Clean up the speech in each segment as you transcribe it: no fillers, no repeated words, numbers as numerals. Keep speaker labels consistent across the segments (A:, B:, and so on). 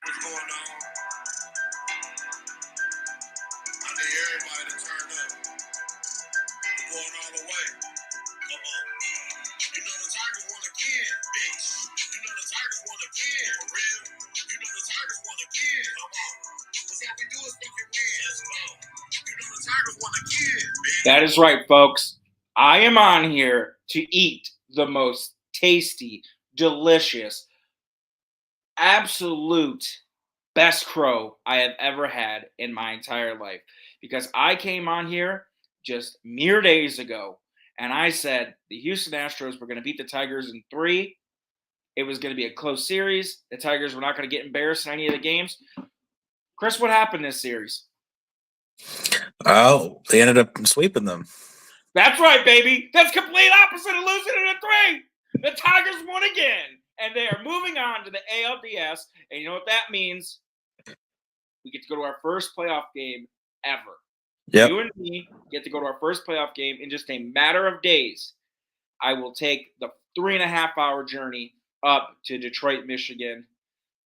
A: What's going on? I need everybody to turn up. We're going all the way. Come on. You know the Tigers won again, bitch. You know the Tigers won again, for real. You know the Tigers won again. Come on. That's all we do is fucking win. Let's go. You know the Tigers won again, bitch.
B: That is right, folks. I am on here to eat the most tasty, delicious, absolute best crow I have ever had in my entire life. Because I came on here just mere days ago and I said the Houston Astros were going to beat the Tigers in 3. It was going to be a close series. The Tigers were not going to get embarrassed in any of the games. Chris, what happened this series?
C: Oh, they ended up sweeping them.
B: That's right, baby. That's complete opposite of losing in a 3. The Tigers won again, and they are moving on to the ALDS. And you know what that means? We get to go to our first playoff game ever.
C: Yep.
B: You and me get to go to our first playoff game in just a matter of days. I will take the 3.5-hour journey up to Detroit, Michigan.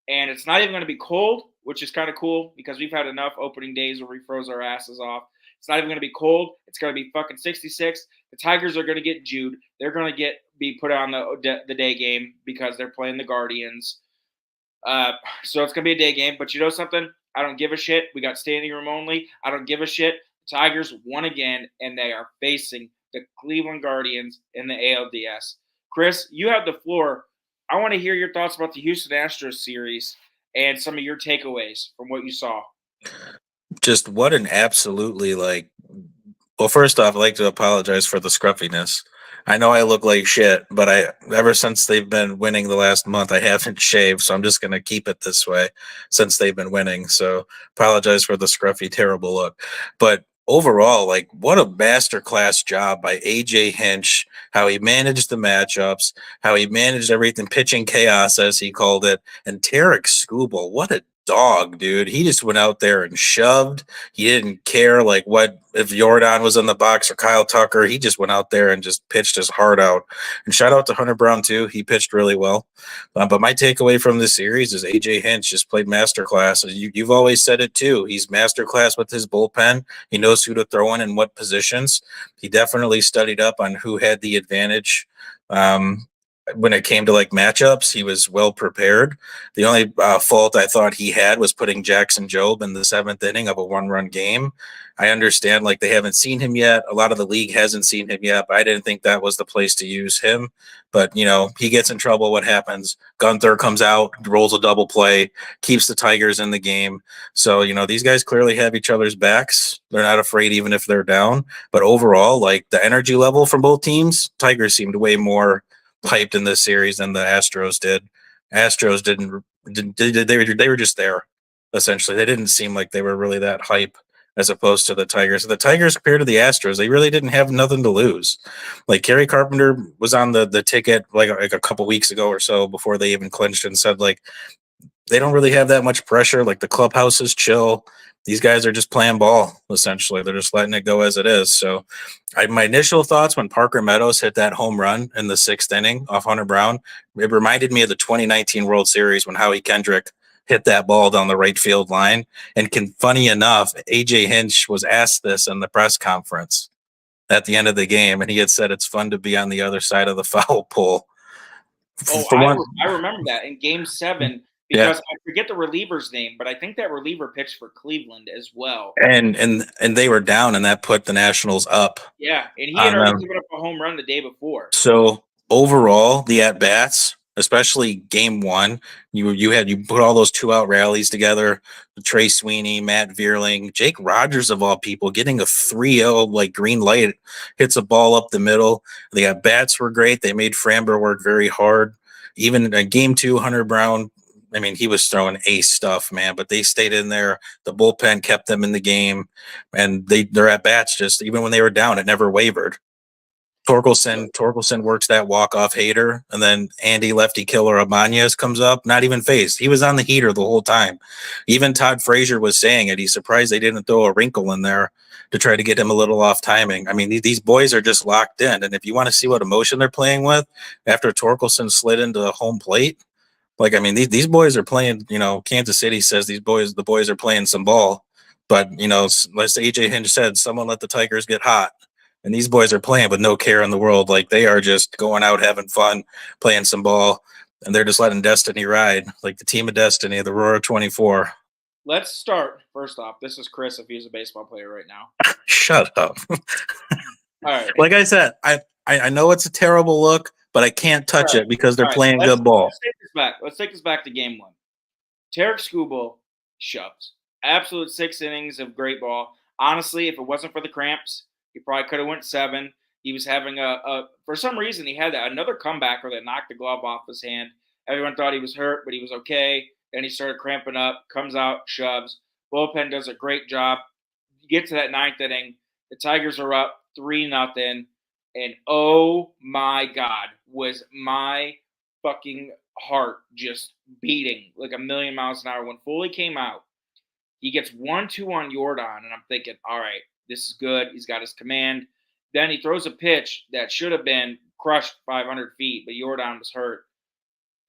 B: And it's not even going to be cold, which is kind of cool because we've had enough opening days where we froze our asses off. It's not even going to be cold. It's going to be fucking 66. The Tigers are going to get Jude. They're going to be put on the day game because they're playing the Guardians. So it's going to be a day game. But you know something? I don't give a shit. We got standing room only. I don't give a shit. The Tigers won again, and they are facing the Cleveland Guardians in the ALDS. Chris, you have the floor. I want to hear your thoughts about the Houston Astros series and some of your takeaways from what you saw.
C: Just what an absolutely well, first off, I'd like to apologize for the scruffiness. I know I look like shit, but ever since they've been winning the last month, I haven't shaved, so I'm just going to keep it this way since they've been winning. So apologize for the scruffy, terrible look. But overall, what a masterclass job by AJ Hinch, how he managed the matchups, how he managed everything, pitching chaos, as he called it. And Tarek Skubal, what a dog, dude. He just went out there and shoved. He didn't care what if Jordan was in the box or Kyle Tucker. He just went out there and just pitched his heart out. And shout out to Hunter Brown too. He pitched really well. But my takeaway from this series is AJ Hinch just played masterclass. You've always said it too. He's masterclass with his bullpen. He knows who to throw in and what positions. He definitely studied up on who had the advantage. When it came to matchups, he was well prepared. The only fault I thought he had was putting Jackson Jobe in the 7th inning of a 1-run game. I understand they haven't seen him yet. A lot of the league hasn't seen him yet, but I didn't think that was the place to use him. But, he gets in trouble. What happens? Gunther comes out, rolls a double play, keeps the Tigers in the game. So, these guys clearly have each other's backs. They're not afraid even if they're down. But overall, the energy level from both teams, Tigers seemed way more hyped in this series than the Astros did. Astros they were just there, essentially. They didn't seem like they were really that hype as opposed to the Tigers. The Tigers, compared to the Astros, they really didn't have nothing to lose. Kerry Carpenter was on the ticket a couple weeks ago or so before they even clinched and said they don't really have that much pressure. The clubhouse is chill. These guys are just playing ball, essentially. They're just letting it go as it is. So my initial thoughts when Parker Meadows hit that home run in the 6th inning off Hunter Brown, it reminded me of the 2019 World Series when Howie Kendrick hit that ball down the right field line. And funny enough, AJ Hinch was asked this in the press conference at the end of the game, and he had said it's fun to be on the other side of the foul pole.
B: I remember that in Game 7. Because I forget the reliever's name, but I think that reliever pitched for Cleveland as well.
C: And they were down, and that put the Nationals up.
B: Yeah, and he had already given up a home run the day before.
C: So overall, the at-bats, especially Game 1, you put all those 2-out rallies together. Trey Sweeney, Matt Vierling, Jake Rogers of all people getting a 3-0 green light, hits a ball up the middle. The at-bats were great. They made Framber work very hard. Even in Game 2, Hunter Brown, he was throwing ace stuff, man, but they stayed in there. The bullpen kept them in the game, and their at-bats just, even when they were down, it never wavered. Torkelson works that walk-off hater, and then Andy lefty killer Ibanez comes up, not even phased. He was on the heater the whole time. Even Todd Frazier was saying it. He's surprised they didn't throw a wrinkle in there to try to get him a little off timing. These boys are just locked in, and if you want to see what emotion they're playing with, after Torkelson slid into the home plate, Like, I mean, these boys are playing. Kansas City says the boys are playing some ball, but as AJ Hinch said, someone let the Tigers get hot, and these boys are playing with no care in the world. Like, they are just going out having fun, playing some ball, and they're just letting destiny ride, like the team of destiny, the Roar 24.
B: Let's start first off. This is Chris if he's a baseball player right now.
C: Shut up.
B: All right.
C: Like I said, I know it's a terrible look, but I can't touch it because they're playing good ball.
B: Let's take this back. Let's take this back to game one. Tarek Skubal shoves. Absolute 6 innings of great ball. Honestly, if it wasn't for the cramps, he probably could have went 7. He was having for some reason, he had another comebacker that knocked the glove off his hand. Everyone thought he was hurt, but he was okay. Then he started cramping up, comes out, shoves. Bullpen does a great job. You get to that 9th inning, the Tigers are up 3-0, and oh my God, was my fucking heart just beating like a million miles an hour when Foley came out. He gets 1-2 on Jordan, and I'm thinking, all right, this is good. He's got his command. Then he throws a pitch that should have been crushed 500 feet, but Jordan was hurt.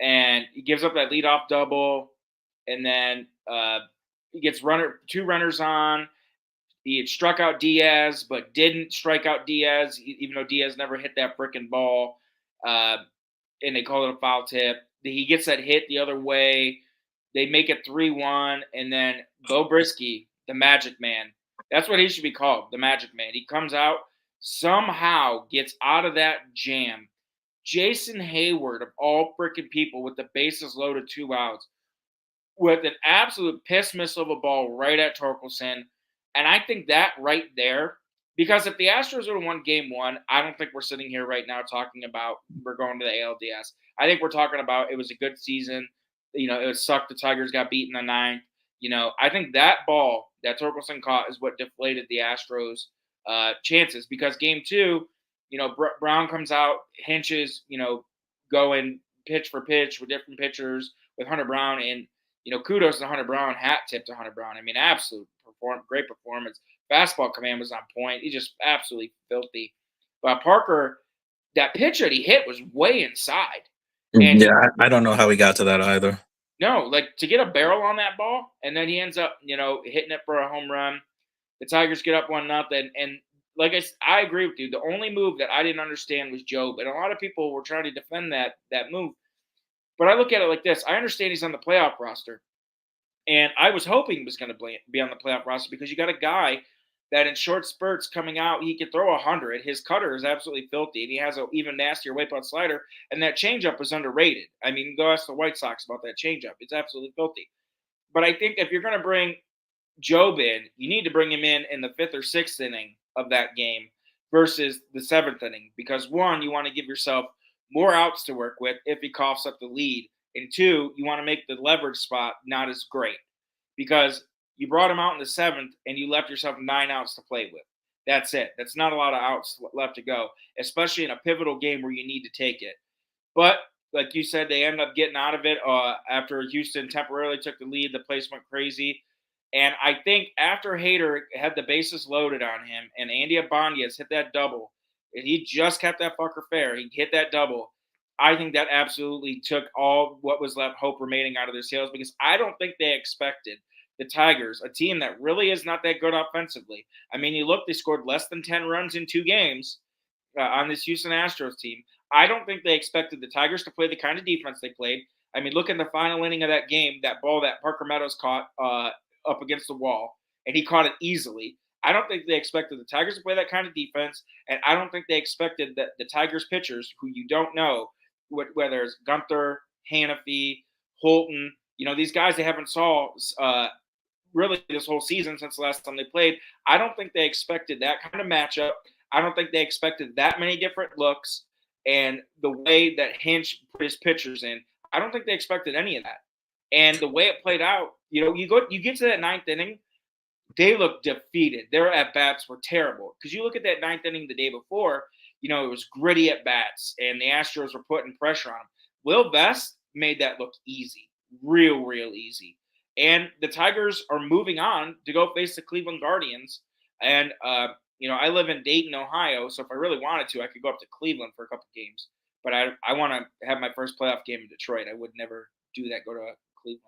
B: And he gives up that leadoff double, and then he gets 2 runners on. He had struck out Diaz, but didn't strike out Diaz, even though Diaz never hit that freaking ball. And they call it a foul tip. He gets that hit the other way. They make it 3-1, and then Bo Brisky, the Magic Man. That's what he should be called, the Magic Man. He comes out, somehow gets out of that jam. Jason Hayward, of all freaking people, with the bases loaded, 2 outs, with an absolute piss missile of a ball right at Torkelson. And I think that right there, because if the Astros would have won game 1, I don't think we're sitting here right now talking about we're going to the ALDS. I think we're talking about it was a good season. It sucked the Tigers got beat in the 9th. I think that ball that Torkelson caught is what deflated the Astros' chances, because game 2, Brown comes out, Hinch's, going pitch for pitch with different pitchers with Hunter Brown, and kudos to Hunter Brown, hat tip to Hunter Brown. I mean, absolute great performance. Fastball command was on point. He's just absolutely filthy. But Parker, that pitch that he hit was way inside.
C: And yeah, I don't know how he got to that either.
B: No, like to get a barrel on that ball, and then he ends up, hitting it for a home run. The Tigers get up 1-0, and like I agree with you. The only move that I didn't understand was Job, and a lot of people were trying to defend that move. But I look at it like this. I understand he's on the playoff roster, and I was hoping he was going to be on the playoff roster because you got a guy that in short spurts coming out, he can throw 100. His cutter is absolutely filthy, and he has an even nastier wipeout slider, and that changeup is underrated. I mean, go ask the White Sox about that changeup. It's absolutely filthy. But I think if you're going to bring Job in, you need to bring him in the 5th or 6th inning of that game versus the 7th inning, because 1, you want to give yourself more outs to work with if he coughs up the lead, and 2, you want to make the leverage spot not as great, because you brought him out in the 7th and you left yourself 9 outs to play with. That's it. That's not a lot of outs left to go, especially in a pivotal game where you need to take it. But like you said, they ended up getting out of it after Houston temporarily took the lead. The place went crazy. And I think after Hader had the bases loaded on him and Andy Ibanez hit that double, and he just kept that fucker fair, he hit that double, I think that absolutely took all what was left hope remaining out of their sails, because I don't think they expected the Tigers, a team that really is not that good offensively. I mean, you look, they scored less than 10 runs in 2 games on this Houston Astros team. I don't think they expected the Tigers to play the kind of defense they played. I mean, look at the final inning of that game, that ball that Parker Meadows caught up against the wall, and he caught it easily. I don't think they expected the Tigers to play that kind of defense, and I don't think they expected that the Tigers pitchers, who you don't know, whether it's Gunther, Hannafy, Holton, these guys they haven't saw really this whole season since the last time they played. I don't think they expected that kind of matchup. I don't think they expected that many different looks, and the way that Hinch put his pitchers in, I don't think they expected any of that. And the way it played out, you get to that 9th inning, they look defeated. Their at-bats were terrible. Because you look at that 9th inning the day before, it was gritty at-bats, and the Astros were putting pressure on them. Will Vest made that look easy, real easy. And the Tigers are moving on to go face the Cleveland Guardians. And, I live in Dayton, Ohio, so if I really wanted to, I could go up to Cleveland for a couple games. But I want to have my first playoff game in Detroit. I would never do that, go to Cleveland.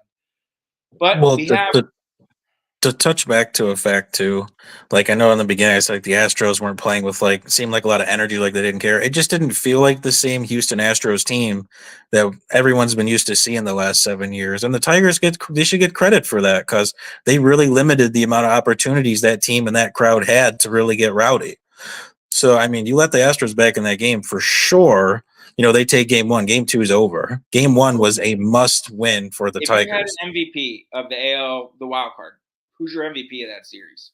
B: But
C: Well,
B: we have
C: to touch back to a fact too, like I know in the beginning I said like the Astros weren't playing with like seemed like a lot of energy, like they didn't care. It just didn't feel like the same Houston Astros team that everyone's been used to seeing the last 7 years. And the Tigers they should get credit for that because they really limited the amount of opportunities that team and that crowd had to really get rowdy. So I mean, you let the Astros back in that game for sure. You know, they take game one. Game two is over. Game one was a must win for the
B: if you had
C: Tigers.
B: an MVP of the AL, the wild card, who's your MVP of that series?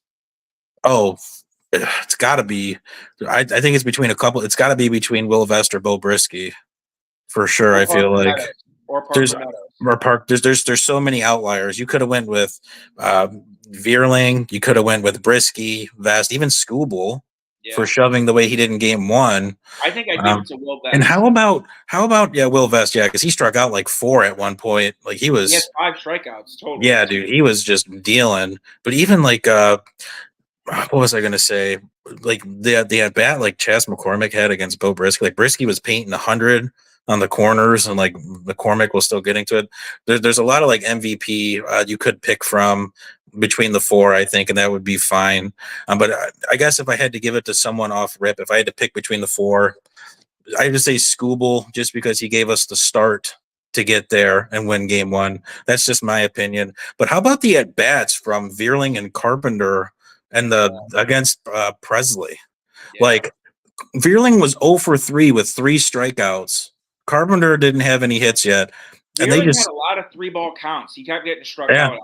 C: Oh, it's got to be. I think it's between a couple. It's got to be between Will Vest or Bo Brisky for sure.
B: Or
C: I feel
B: Parker
C: like
B: Meadows. Or
C: there's
B: Parker Meadows.
C: or Park. There's so many outliers. You could have went with Veerling. You could have went with Brisky, Vest, even Scooble for shoving the way he did in game one.
B: I think I'd give it to Will Vest.
C: And how about Will Vest? Yeah, because he struck out like 4 at one point. Like he
B: He had
C: was.
B: 5 strikeouts total.
C: Yeah, dude, he was just dealing. But even like what was I gonna say? Like the at bat like Chas McCormick had against Bo Brisky. Like Brisky was painting 100 on the corners, and like McCormick was still getting to it. There's a lot of like MVP you could pick from between the 4, I think, and that would be fine. But I guess if I had to give it to someone off rip, if I had to pick between the 4, I would say Scooble, just because he gave us the start to get there and win game one. That's just my opinion. But how about the at bats from Veerling and Carpenter and against Presley?
B: Yeah.
C: Like Veerling was 0 for 3 with 3 strikeouts. Carpenter didn't have any hits yet, and they just
B: had a lot of 3-ball counts. He kept getting struck
C: yeah.
B: out.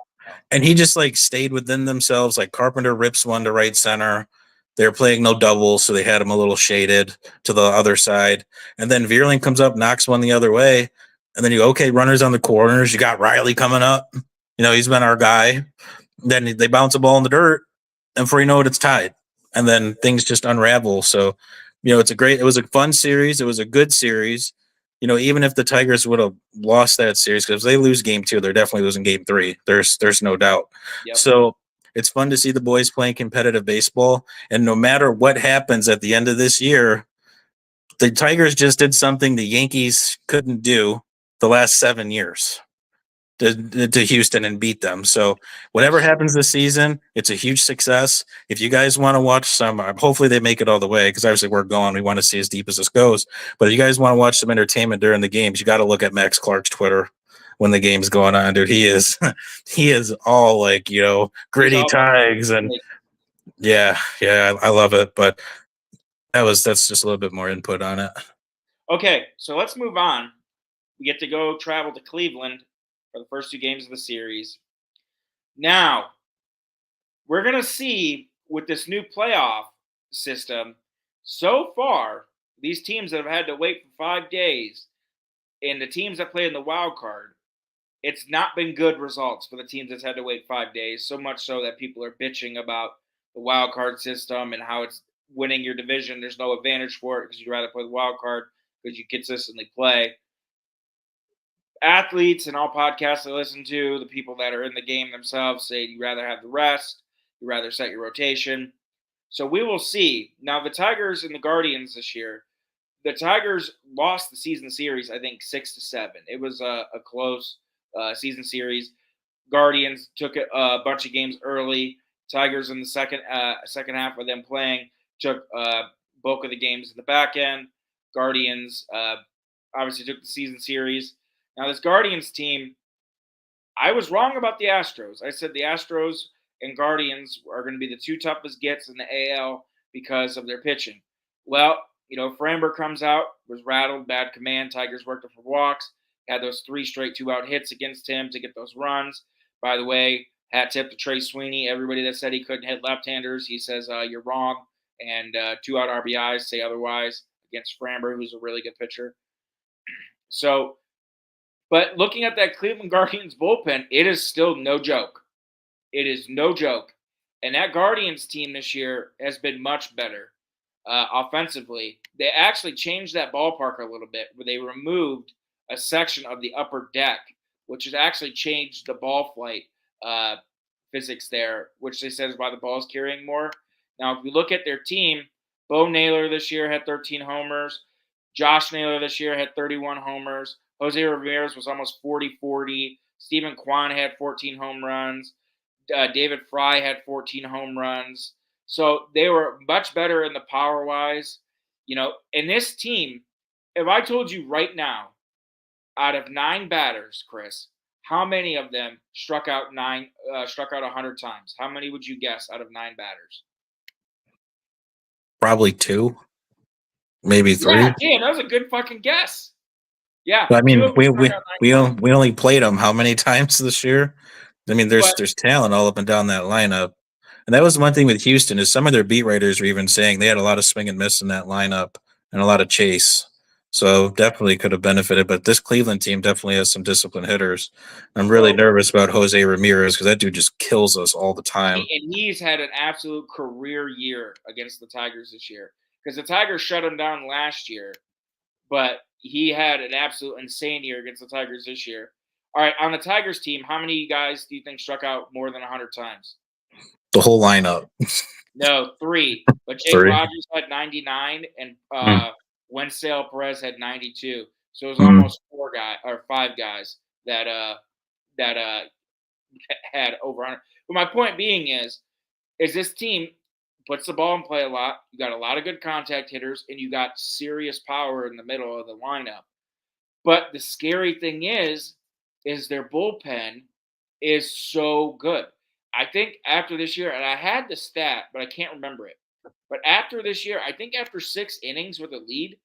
C: And he just like stayed within themselves. Like Carpenter rips one to right center. They're playing no doubles, so they had him a little shaded to the other side. And then Veerling comes up, knocks one the other way. And then you go, okay, runners on the corners. You got Riley coming up. You know, he's been our guy. Then they bounce a ball in the dirt, and before you know it, it's tied. And then things just unravel. So, you know, it was a fun series. It was a good series. You know, even if the Tigers would have lost that series, because if they lose game 2, they're definitely losing game 3. There's no doubt.
B: Yep.
C: So it's fun to see the boys playing competitive baseball. And no matter what happens at the end of this year, the Tigers just did something the Yankees couldn't do the last 7 years to Houston and beat them. So whatever happens this season, it's a huge success. If you guys want to watch some, hopefully they make it all the way, because obviously we're going. We want to see as deep as this goes. But if you guys want to watch some entertainment during the games, you got to look at Max Clark's Twitter when the game's going on, dude. He is all like, you know, gritty tags and yeah, I love it. But that's just a little bit more input on it.
B: Okay, so let's move on. We get to go travel to Cleveland for the first 2 games of the series. Now, we're going to see with this new playoff system, so far, these teams that have had to wait for 5 days and the teams that play in the wild card, it's not been good results for the teams that's had to wait 5 days, so much so that people are bitching about the wild card system and how it's winning your division. There's no advantage for it because you'd rather play the wild card because you consistently play. Athletes and all podcasts I listen to, the people that are in the game themselves say you'd rather have the rest, you'd rather set your rotation. So we will see. Now, the Tigers and the Guardians this year, the Tigers lost the season series, I think, 6-7. It was a close season series. Guardians took a bunch of games early. Tigers in the second half of them playing took bulk of the games in the back end. Guardians obviously took the season series. Now, this Guardians team, I was wrong about the Astros. I said the Astros and Guardians are going to be the 2 toughest gets in the AL because of their pitching. Well, you know, Framber comes out, was rattled, bad command. Tigers worked him for walks, had those 3 straight 2-out hits against him to get those runs. By the way, hat tip to Trey Sweeney. Everybody that said he couldn't hit left-handers, he says you're wrong. And 2-out RBIs say otherwise against Framber, who's a really good pitcher. So, but looking at that Cleveland Guardians bullpen, it is still no joke. It is no joke. And that Guardians team this year has been much better offensively. They actually changed that ballpark a little bit where they removed a section of the upper deck, which has actually changed the ball flight physics there, which they said is why the ball is carrying more. Now, if you look at their team, Bo Naylor this year had 13 homers. Josh Naylor this year had 31 homers. Jose Ramirez was almost 40-40. Stephen Kwan had 14 home runs. David Fry had 14 home runs. So they were much better in the power-wise. In this team, if I told you right now, out of 9 batters, Chris, how many of them struck out 100 times? How many would you guess out of 9 batters?
C: Probably 2, maybe 3.
B: Yeah, that was a good fucking guess. Yeah,
C: I mean,
B: 2 of them struck out 9 times.
C: we only played them how many times this year? I mean, there's
B: But
C: talent all up and down that lineup, and that was one thing with Houston is some of their beat writers were even saying they had a lot of swing and miss in that lineup and a lot of chase. So definitely could have benefited. But this Cleveland team definitely has some disciplined hitters. I'm really nervous about Jose Ramirez because that dude just kills us all the time.
B: and he's had an absolute career year against the Tigers this year because the Tigers shut him down last year, but he had an absolute insane year against the Tigers this year. All right, on the Tigers team, how many guys do you think struck out more than 100 times?
C: The whole lineup.
B: No, 3. But Jake
C: 3.
B: Rogers had 99, and Wenceel Perez had 92. So it was almost 5 guys that had over 100. But my point being is this team puts the ball in play a lot. You got a lot of good contact hitters, and you got serious power in the middle of the lineup. But the scary thing is their bullpen is so good. I think after this year, and I had the stat, but I can't remember it. But after this year, I think after 6 innings with a lead,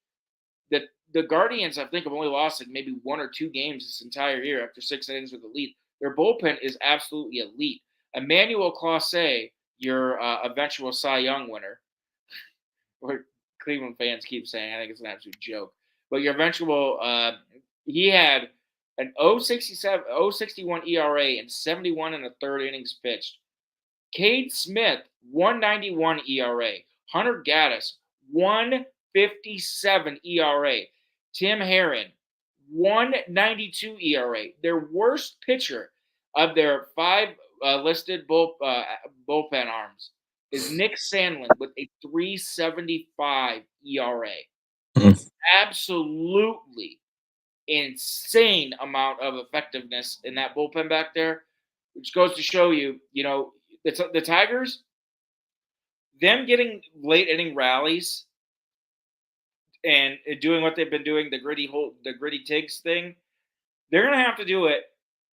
B: the Guardians, I think, have only lost like maybe 1 or 2 games this entire year after 6 innings with a lead. Their bullpen is absolutely elite. Emmanuel Clase, your eventual Cy Young winner, what Cleveland fans keep saying, I think it's an absolute joke. But your eventual, he had an 0.61 ERA and 71 in the 3rd innings pitched. Cade Smith, 191 ERA. Hunter Gaddis, 157 ERA. Tim Herron, 192 ERA. Their worst pitcher of their 5 listed bullpen arms is Nick Sandlin with a 3.75 ERA. Absolutely insane amount of effectiveness in that bullpen back there, which goes to show you, the Tigers, them getting late inning rallies and doing what they've been doing, the gritty Tigs thing, they're going to have to do it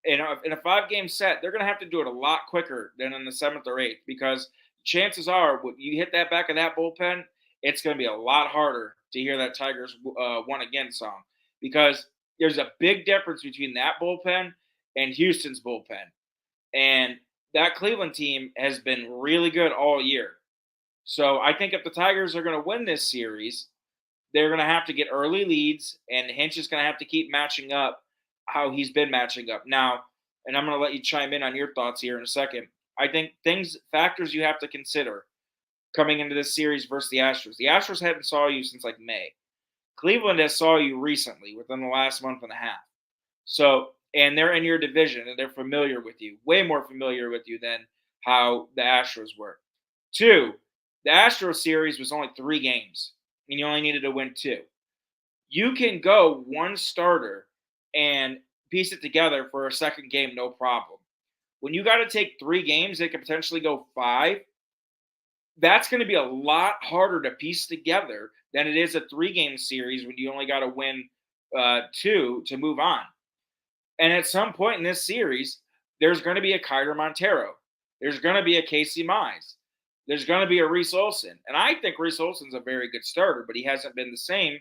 B: in a 5-game set. They're going to have to do it a lot quicker than in the 7th or 8th because chances are when you hit that back of that bullpen, it's going to be a lot harder to hear that Tigers won again song because there's a big difference between that bullpen and Houston's bullpen. And that Cleveland team has been really good all year. So I think if the Tigers are going to win this series, they're going to have to get early leads, and Hinch is going to have to keep matching up how he's been matching up. Now, and I'm going to let you chime in on your thoughts here in a second. I think factors you have to consider coming into this series versus the Astros. The Astros hadn't saw you since like May. Cleveland has saw you recently within the last month and a half. So, and they're in your division, and they're familiar with you, way more familiar with you than how the Astros were. 2, the Astros series was only 3 games, and you only needed to win 2. You can go 1 starter and piece it together for a second game, no problem. When you got to take 3 games, they could potentially go 5. That's going to be a lot harder to piece together than it is a 3-game series when you only got to win 2 to move on. And at some point in this series, there's going to be a Kyler Montero. There's going to be a Casey Mize. There's going to be a Reese Olson. And I think Reese Olson's a very good starter, but he hasn't been the same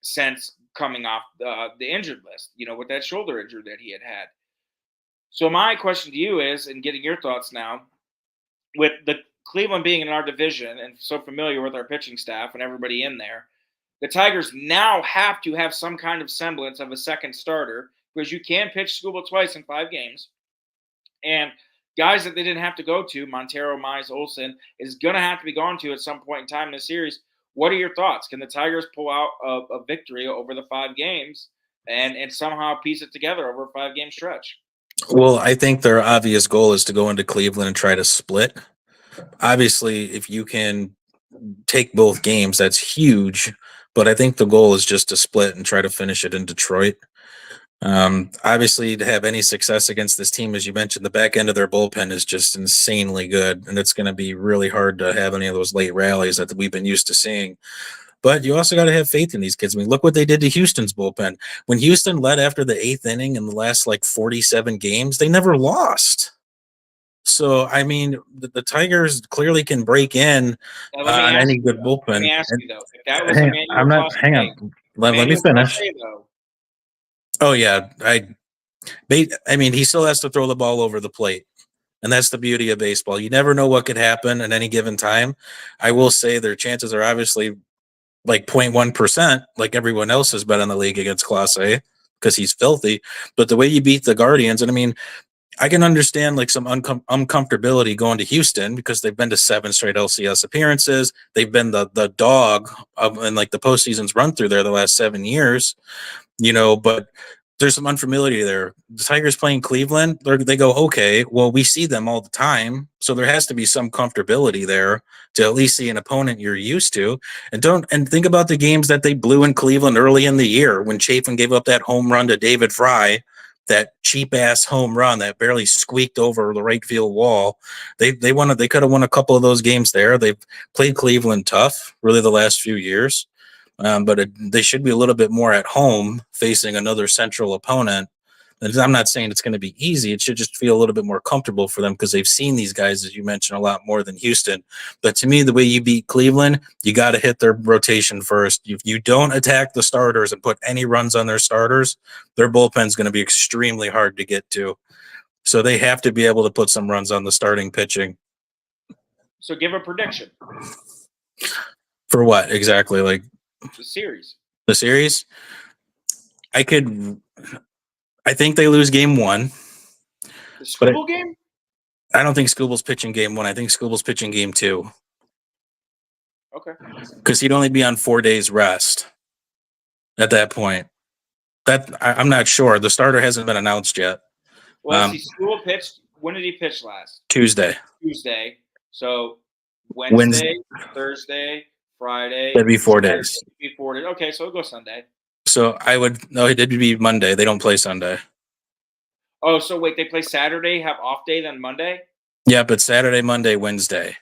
B: since coming off the injured list, with that shoulder injury that he had. So my question to you is, and getting your thoughts now, with the Cleveland being in our division and so familiar with our pitching staff and everybody in there, the Tigers now have to have some kind of semblance of a second starter because you can pitch Skubal twice in 5 games. And guys that they didn't have to go to, Montero, Mize, Olson, is going to have to be gone to at some point in time in the series. What are your thoughts? Can the Tigers pull out a victory over the 5 games and somehow piece it together over a 5-game stretch?
C: Well, I think their obvious goal is to go into Cleveland and try to split. Obviously, if you can take both games, that's huge. but I think the goal is just to split and try to finish it in Detroit. Obviously, to have any success against this team, as you mentioned, the back end of their bullpen is just insanely good, and it's going to be really hard to have any of those late rallies that we've been used to seeing. But you also got to have faith in these kids. I mean, look what they did to Houston's bullpen. When Houston led after the 8th inning in the last 47 games, they never lost. So, I mean, the Tigers clearly can break in on any good bullpen.
B: Let me ask you, though. If that was Emmanuel
C: Hang on. Let me finish. Oh, yeah. I mean, he still has to throw the ball over the plate. And that's the beauty of baseball. You never know what could happen at any given time. I will say their chances are obviously 0.1%, like everyone else has bet on the league against Class A because he's filthy. But the way you beat the Guardians, and I mean, I can understand some uncomfortability going to Houston because they've been to 7 straight LCS appearances. They've been the dog in the postseason's run through there the last 7 years, but there's some unfamiliarity there. The Tigers playing Cleveland, they go, okay, well, we see them all the time. So there has to be some comfortability there to at least see an opponent you're used to. And think about the games that they blew in Cleveland early in the year when Chafin gave up that home run to David Fry, that cheap ass home run that barely squeaked over the right field wall. They could have won a couple of those games there. They've played Cleveland tough really the last few years. But they should be a little bit more at home facing another central opponent. And I'm not saying it's going to be easy. It should just feel a little bit more comfortable for them because they've seen these guys, as you mentioned, a lot more than Houston. But to me, the way you beat Cleveland, you got to hit their rotation first. If you don't attack the starters and put any runs on their starters, their bullpen's going to be extremely hard to get to. So they have to be able to put some runs on the starting pitching.
B: So give a prediction.
C: For what exactly?
B: The series.
C: The series? I think they lose game 1.
B: The Skubal game?
C: I don't think Skubal's pitching game 1. I think Skubal's pitching game 2.
B: Okay.
C: Because he'd only be on 4 days rest at that point. I'm not sure. The starter hasn't been announced yet.
B: Well, Skubal pitched. When did he pitch last?
C: Tuesday.
B: So Wednesday, Thursday, Friday.
C: That'd be 4 days.
B: Okay, so it'll go Sunday.
C: So it did be Monday. They don't play Sunday.
B: Oh, so wait, they play Saturday, have off day, then Monday?
C: Yeah, but Saturday, Monday, Wednesday.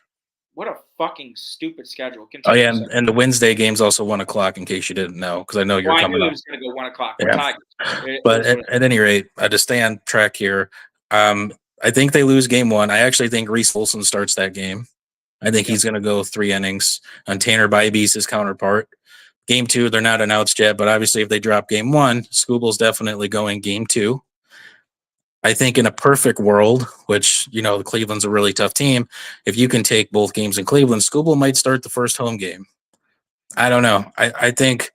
B: What a fucking stupid schedule.
C: Continue, and the Wednesday game's also 1 o'clock, in case you didn't know, because I know you're coming up.
B: I knew it was going to go 1 o'clock.
C: Yeah. But at any rate, to stay on track here, I think they lose game 1. I actually think Reese Olson starts that game. I think he's going to go 3 innings. And Tanner Bybee's his counterpart. Game 2, they're not announced yet, but obviously if they drop game 1, Skubal's definitely going game 2. I think in a perfect world, which, the Cleveland's a really tough team, if you can take both games in Cleveland, Skubal might start the first home game. I don't know. I think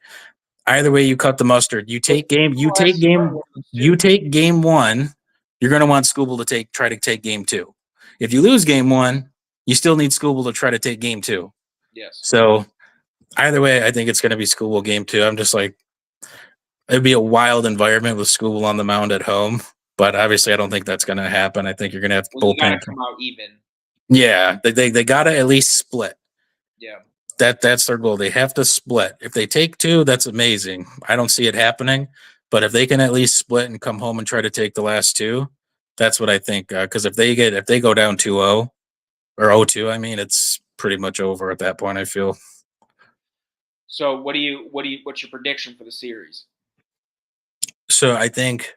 C: either way you cut the mustard, you take game 1, you're going to want Skubal to try to take game 2. If you lose game 1, you still need Skubal to try to take game 2.
B: Yes.
C: So either way, I think it's going to be Skubal game 2. I'm just it'd be a wild environment with Skubal on the mound at home. But obviously, I don't think that's going to happen. I think you're going to have bullpen
B: come out even.
C: Yeah, they got to at least split.
B: Yeah,
C: that's their goal. They have to split. If they take 2, that's amazing. I don't see it happening, but if they can at least split and come home and try to take the last 2, that's what I think. Because if they go down 2-0 or 0-2, I mean, it's pretty much over at that point, I feel.
B: So what's your prediction for the series?
C: So I think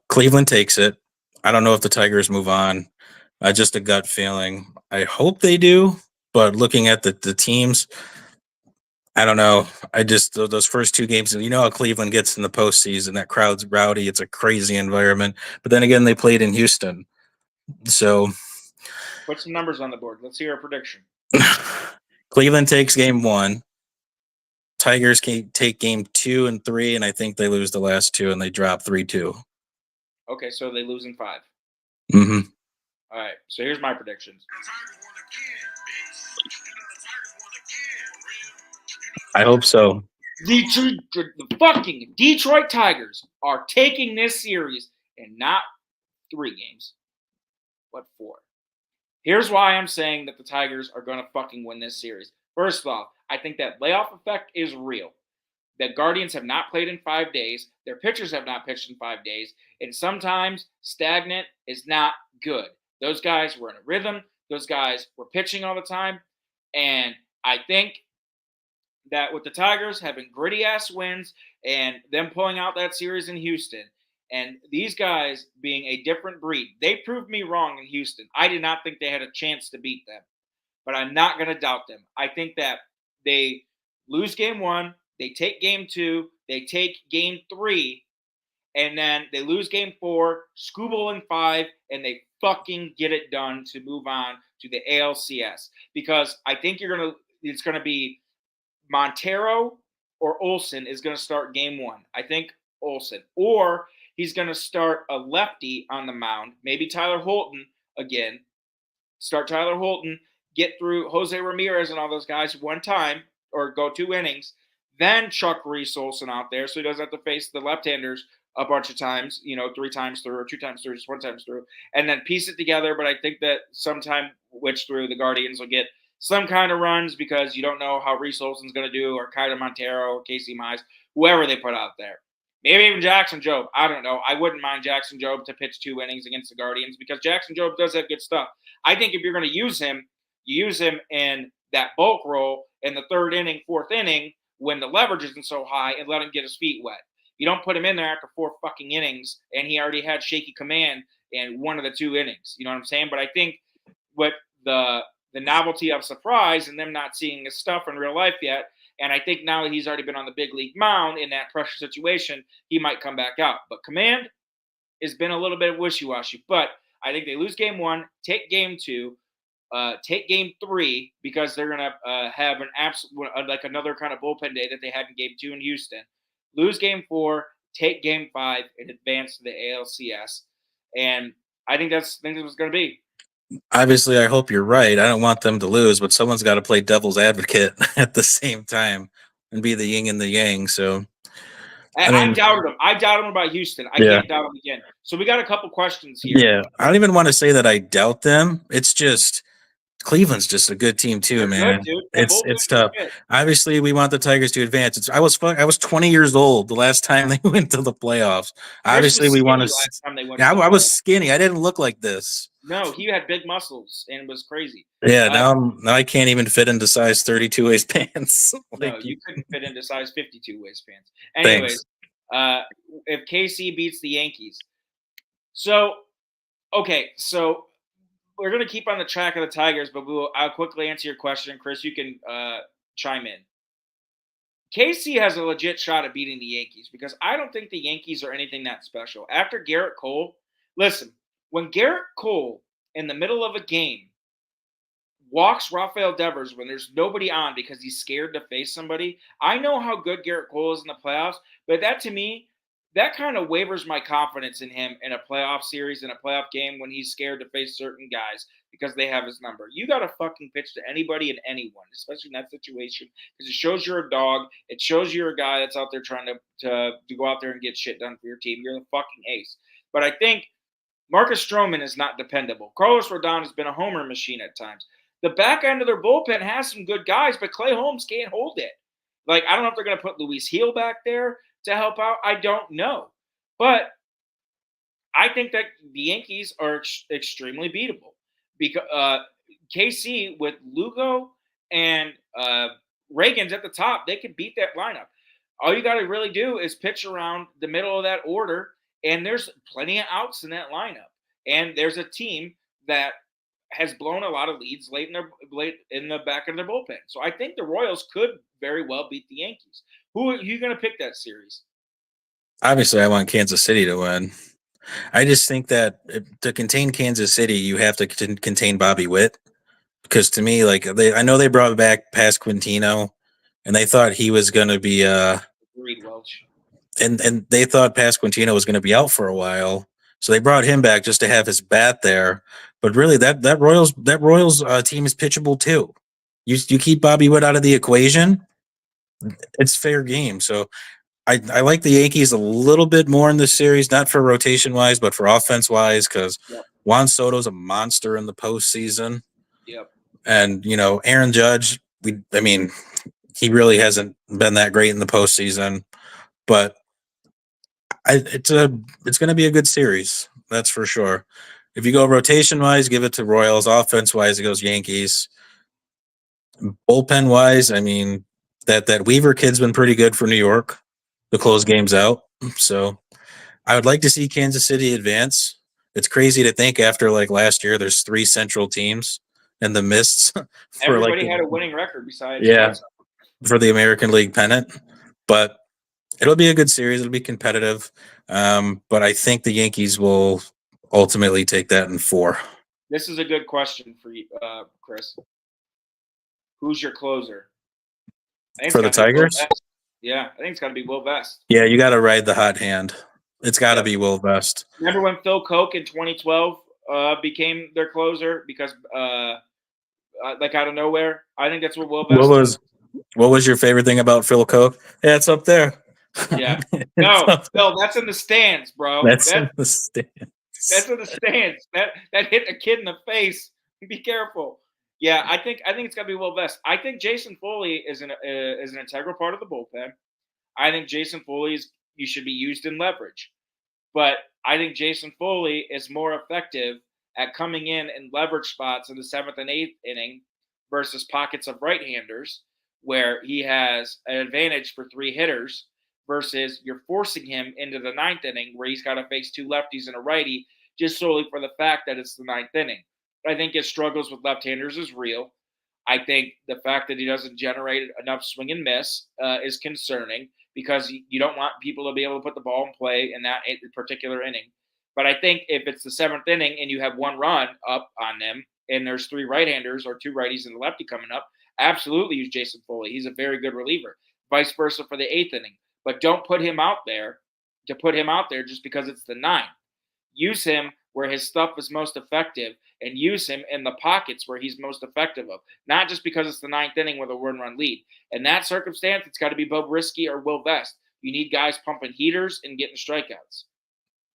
C: Cleveland takes it. I don't know if the Tigers move on. Just a gut feeling. I hope they do, but looking at the teams, I don't know. Those first 2 games, and how Cleveland gets in the postseason, that crowd's rowdy. It's a crazy environment. But then again, they played in Houston. So
B: put some numbers on the board. Let's hear a prediction.
C: Cleveland takes game 1. Tigers can take game 2 and 3, and I think they lose the last 2 and they drop 3-2.
B: Okay, so they lose in 5.
C: Mm-hmm.
B: All right, so here's my predictions.
C: I hope so.
B: The fucking Detroit Tigers are taking this series and not 3 games, but 4. Here's why I'm saying that the Tigers are going to fucking win this series. First of all, I think that layoff effect is real. The Guardians have not played in 5 days. Their pitchers have not pitched in 5 days. And sometimes stagnant is not good. Those guys were in a rhythm. Those guys were pitching all the time. And I think that with the Tigers having gritty ass wins and them pulling out that series in Houston, and these guys being a different breed, they proved me wrong in Houston. I did not think they had a chance to beat them, but I'm not going to doubt them. I think that they lose game 1, they take game 2, they take game 3, and then they lose game 4, squabble in 5, and they fucking get it done to move on to the ALCS. Because I think it's going to be Montero or Olsen is going to start game 1. I think Olsen. Or he's going to start a lefty on the mound, maybe Tyler Holton again. Start Tyler Holton, get through Jose Ramirez and all those guys one time, or go 2 innings, then chuck Reese Olson out there so he doesn't have to face the left-handers a bunch of times, 3 times through or 2 times through, just 1 time through, and then piece it together. But I think that sometime which through the Guardians will get some kind of runs because you don't know how Reese Olson's going to do, or Kyle Montero or Casey Mize, whoever they put out there. Maybe even Jackson Jobe. I don't know. I wouldn't mind Jackson Jobe to pitch 2 innings against the Guardians because Jackson Jobe does have good stuff. I think if you're going to use him, you use him in that bulk role in the 3rd inning, 4th inning when the leverage isn't so high and let him get his feet wet. You don't put him in there after 4 fucking innings and he already had shaky command in 1 of the 2 innings. You know what I'm saying? But I think with the novelty of surprise and them not seeing his stuff in real life yet, and I think now that he's already been on the big league mound in that pressure situation, he might come back out. But command has been a little bit wishy-washy. But I think they lose game 1, take game 2, take game 3 because they're going to have an absolute like another kind of bullpen day that they had in game 2 in Houston. Lose game 4, take game 5, and advance to the ALCS. And I think that's what's going to be.
C: Obviously, I hope you're right. I don't want them to lose, but someone's got to play devil's advocate at the same time and be the yin and the yang. So,
B: I doubted them. I doubt them about Houston. I can't doubt them again. So we got a couple questions here.
C: Yeah, I don't even want to say that I doubt them. It's just Cleveland's just a good team too,
B: They're
C: man.
B: good, dude.
C: It's tough. Obviously, we want the Tigers to advance. I was 20 years old the last time they went to the playoffs. Obviously, we want to. I was skinny. I didn't look like this.
B: No, he had big muscles and it was crazy.
C: Yeah, now I can't even fit into size 32 waistbands.
B: No, you couldn't fit into size 52 waistbands. Anyways, if KC beats the Yankees, so we're going to keep on the track of the Tigers, but I'll quickly answer your question. Chris, you can chime in. KC has a legit shot at beating the Yankees because I don't think the Yankees are anything that special. After Garrett Cole, listen, when Garrett Cole in the middle of a game walks Rafael Devers when there's nobody on because he's scared to face somebody, I know how good Garrett Cole is in the playoffs, but that to me, that kind of wavers my confidence in him in a playoff series, in a playoff game when he's scared to face certain guys because they have his number. You got to fucking pitch to anybody and anyone, especially in that situation, because it shows you're a dog. It shows you're a guy that's out there trying to go out there and get shit done for your team. You're the fucking ace. But I think Marcus Stroman is not dependable. Carlos Rodon has been a homer machine at times. The back end of their bullpen has some good guys, but Clay Holmes can't hold it. Like, I don't know if they're going to put Luis Heel back there to help out. I don't know. But I think that the Yankees are extremely beatable. Because KC with Lugo and Reagan's at the top, they can beat that lineup. All you got to really do is pitch around the middle of that order, and there's plenty of outs in that lineup. And there's a team that has blown a lot of leads late in the back of their bullpen. So I think the Royals could very well beat the Yankees. Who are you going to pick that series?
C: Obviously, I want Kansas City to win. I just think that to contain Kansas City, you have to contain Bobby Witt. Because to me, I know they brought back Pasquantino, and they thought he was going to be
B: Reed Welch, and
C: they thought Pasquantino was going to be out for a while, so they brought him back just to have his bat there. But really, that Royals team is pitchable too. You keep Bobby Witt out of the equation, it's fair game. So I like the Yankees a little bit more in this series, not for rotation wise, but for offense wise, because Juan Soto's a monster in the postseason.
B: Yep.
C: And Aaron Judge, he really hasn't been that great in the postseason. But it's going to be a good series, that's for sure. If you go rotation wise, give it to Royals. Offense wise, it goes Yankees. Bullpen wise, I mean that Weaver kid's been pretty good for New York to close games out. So I would like to see Kansas City advance. It's crazy to think after like last year, there's 3 Central teams and the Mists for like
B: Everybody had a winning record besides
C: yeah
B: White Sox.
C: for the American League pennant, but it'll be a good series. It'll be competitive, but I think the Yankees will ultimately take that in 4.
B: This is a good question for you, Chris. Who's your closer? I think
C: For the
B: it's gotta be Will
C: Tigers?
B: Vest. Yeah, I think it's got to be Will Vest.
C: Yeah, you got to ride the hot hand. It's got to
B: Yep.
C: be Will Vest.
B: Remember when Phil Koch in 2012 became their closer because, like out of nowhere? I think that's what Will Vest.
C: What was your favorite thing about Phil Koch? Yeah, it's up there.
B: Yeah.
C: It's
B: No,
C: up there.
B: Phil, that's in the stands, bro.
C: That's in the stand.
B: That's in the stands. That hit a kid in the face. Be careful. Yeah, I think it's got to be Will Vest. I think Jason Foley is an integral part of the bullpen. I think Jason Foley you should be used in leverage. But I think Jason Foley is more effective at coming in leverage spots in the 7th and 8th inning versus pockets of right-handers where he has an advantage for 3 hitters versus you're forcing him into the 9th inning where he's got to face 2 lefties and a righty just solely for the fact that it's the 9th inning. I think his struggles with left-handers is real. I think the fact that he doesn't generate enough swing and miss is concerning because you don't want people to be able to put the ball in play in that particular inning. But I think if it's the 7th inning and you have 1 run up on them and there's 3 right-handers or 2 righties and a lefty coming up, absolutely use Jason Foley. He's a very good reliever. Vice versa for the 8th inning. But don't put him out there just because it's the 9th. Use him where his stuff is most effective and use him in the pockets where he's most effective of, not just because it's the 9th inning with a 1-run lead. In that circumstance, it's got to be Bob Risky or Will Vest. You need guys pumping heaters and getting strikeouts.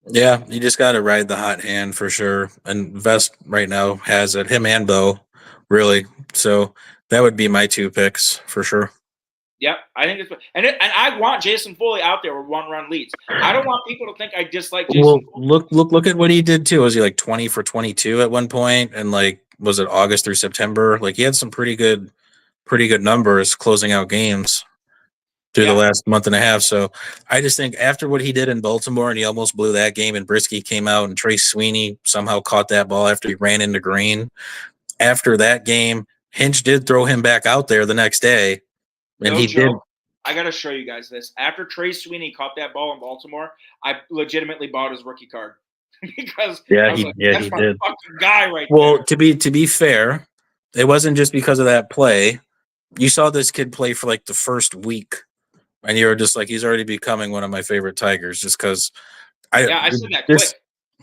C: Yeah, you just got to ride the hot hand for sure. And Vest right now has it, him and Bo, really. So that would be my 2 picks for sure.
B: Yep, I think it's and I want Jason Foley out there with 1-run leads. I don't want people to think I dislike Jason.
C: Well,
B: Foley.
C: look at what he did too. Was he like 20 for 22 at one point? And like, was it August through September? Like he had some pretty good numbers closing out games through the last month and a half. So I just think after what he did in Baltimore and he almost blew that game and Brisky came out and Trace Sweeney somehow caught that ball after he ran into Green. After that game, Hinch did throw him back out there the next day. And
B: No
C: he
B: joke.
C: did.
B: I got to show you guys this. After Trace Sweeney caught that ball in Baltimore, I legitimately bought his rookie card because
C: Yeah,
B: I was
C: he did.
B: fucking guy right
C: Well,
B: there.
C: to be fair, it wasn't just because of that play. You saw this kid play for like the first week, and you were just like, he's already becoming one of my favorite Tigers, just because
B: I said that quick.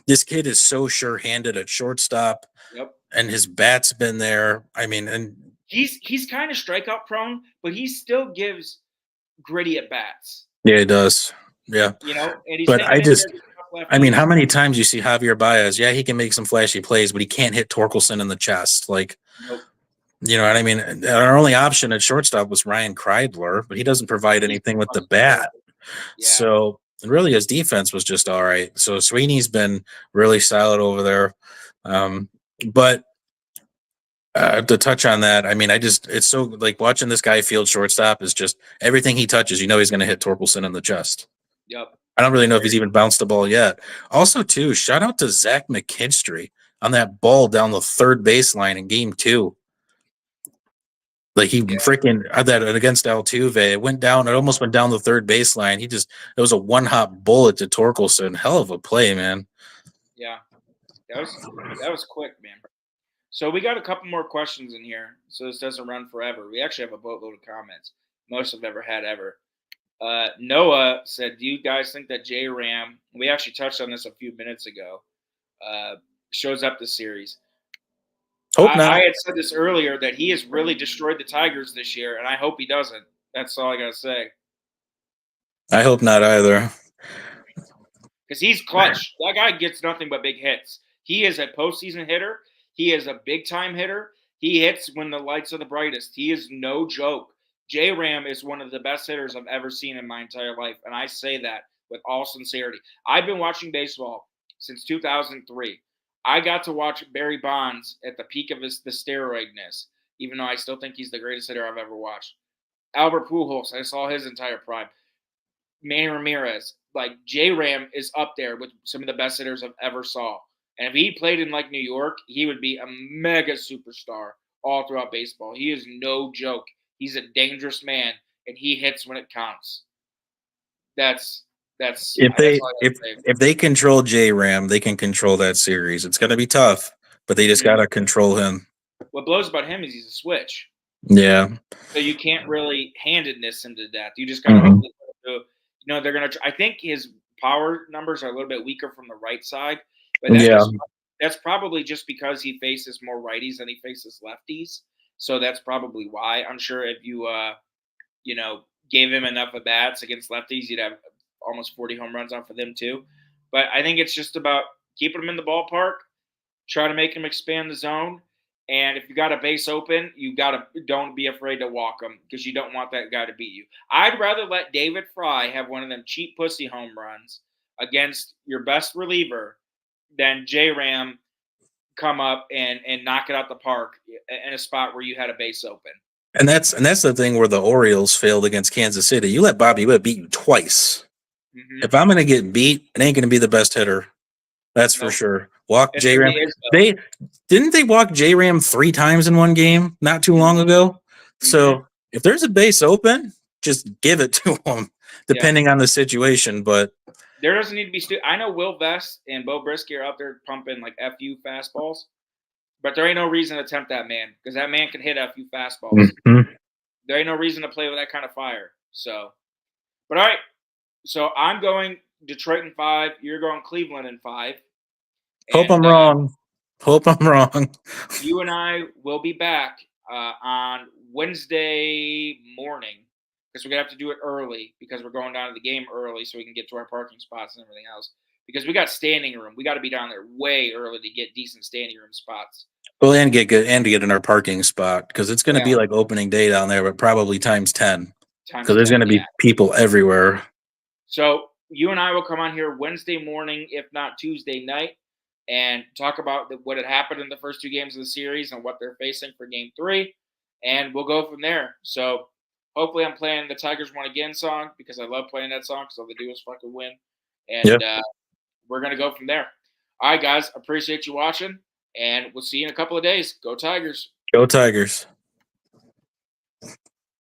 C: This kid is so sure-handed at shortstop.
B: Yep.
C: And his bat's been there. I mean, and
B: he's kind of strikeout prone, but he still gives gritty at bats.
C: Yeah, he does. Yeah.
B: You know, and he's
C: but I mean, how many times you see Javier Baez? Yeah, he can make some flashy plays, but he can't hit Torkelson in the chest. Like,
B: nope.
C: You know what I mean? Our only option at shortstop was Ryan Kreidler, but he doesn't provide anything with the bat. Yeah. So really his defense was just all right. So Sweeney's been really solid over there. But to touch on that, I mean, it's so like watching this guy field shortstop is just everything he touches, you know, he's going to hit Torkelson in the chest.
B: Yep.
C: I don't really know if he's even bounced the ball yet. Also, too, shout out to Zach McKinstry on that ball down the third baseline in game 2. Like he freaking that against Altuve, it went down. It almost went down the third baseline. It was a one-hop bullet to Torkelson. Hell of a play, man.
B: Yeah, that was quick, man. So we got a couple more questions in here, so this doesn't run forever. We actually have a boatload of comments, most I've ever had ever. Noah said, "Do you guys think that J Ram?" We actually touched on this a few minutes ago. Shows up this series.
C: Hope not.
B: I had said this earlier that he has really destroyed the Tigers this year, and I hope he doesn't. That's all I gotta say.
C: I hope not either.
B: Because he's clutch. That guy gets nothing but big hits. He is a postseason hitter. He is a big-time hitter. He hits when the lights are the brightest. He is no joke. J-Ram is one of the best hitters I've ever seen in my entire life, and I say that with all sincerity. I've been watching baseball since 2003. I got to watch Barry Bonds at the peak of the steroidness, even though I still think he's the greatest hitter I've ever watched. Albert Pujols, I saw his entire prime. Manny Ramirez, like J-Ram is up there with some of the best hitters I've ever saw. And if he played in like New York, he would be a mega superstar all throughout baseball. He is no joke. He's a dangerous man, and he hits when it counts. That's
C: If
B: all
C: they
B: I gotta say.
C: if they control J Ram, they can control that series. It's going to be tough, but they just got to control him.
B: What blows about him is he's a switch,
C: Yeah.
B: so you can't really handedness him to death. You just gotta hopefully, they're gonna. I think his power numbers are a little bit weaker from the right side, but that's probably just because he faces more righties than he faces lefties. So that's probably why. I'm sure if you gave him enough at bats against lefties, you'd have almost 40 home runs off of them too. But I think it's just about keeping him in the ballpark, try to make him expand the zone, and if you got a base open, don't be afraid to walk him because you don't want that guy to beat you. I'd rather let David Fry have one of them cheap pussy home runs against your best reliever than J-Ram come up and knock it out the park in a spot where you had a base open.
C: And that's the thing where the Orioles failed against Kansas City. You let Bobby Witt beat you twice. Mm-hmm. If I'm going to get beat, it ain't going to be the best hitter. That's for sure. Walk J-Ram. Didn't they walk J-Ram 3 times in one game not too long ago? Mm-hmm. So if there's a base open, just give it to them, depending on the situation. But
B: there doesn't need to be. I know Will Vest and Bo Brisky are out there pumping like FU fastballs, but there ain't no reason to tempt that man because that man can hit FU fastballs. Mm-hmm. There ain't no reason to play with that kind of fire. So, but all right. So I'm going Detroit in 5. You're going Cleveland in 5.
C: Hope I'm wrong.
B: You and I will be back on Wednesday morning because we're going to have to do it early because we're going down to the game early so we can get to our parking spots and everything else. Because we got standing room. We got to be down there way early to get decent standing room spots.
C: Well, and get good and to get in our parking spot because it's going to be like opening day down there, but probably times 10 because there's going to be people everywhere.
B: So you and I will come on here Wednesday morning, if not Tuesday night, and talk about what had happened in the first 2 games of the series and what they're facing for Game 3, and we'll go from there. So hopefully I'm playing the Tigers Won Again song because I love playing that song because all they do is fucking win, and we're going to go from there. All right, guys, appreciate you watching, and we'll see you in a couple of days. Go Tigers.
C: Go Tigers.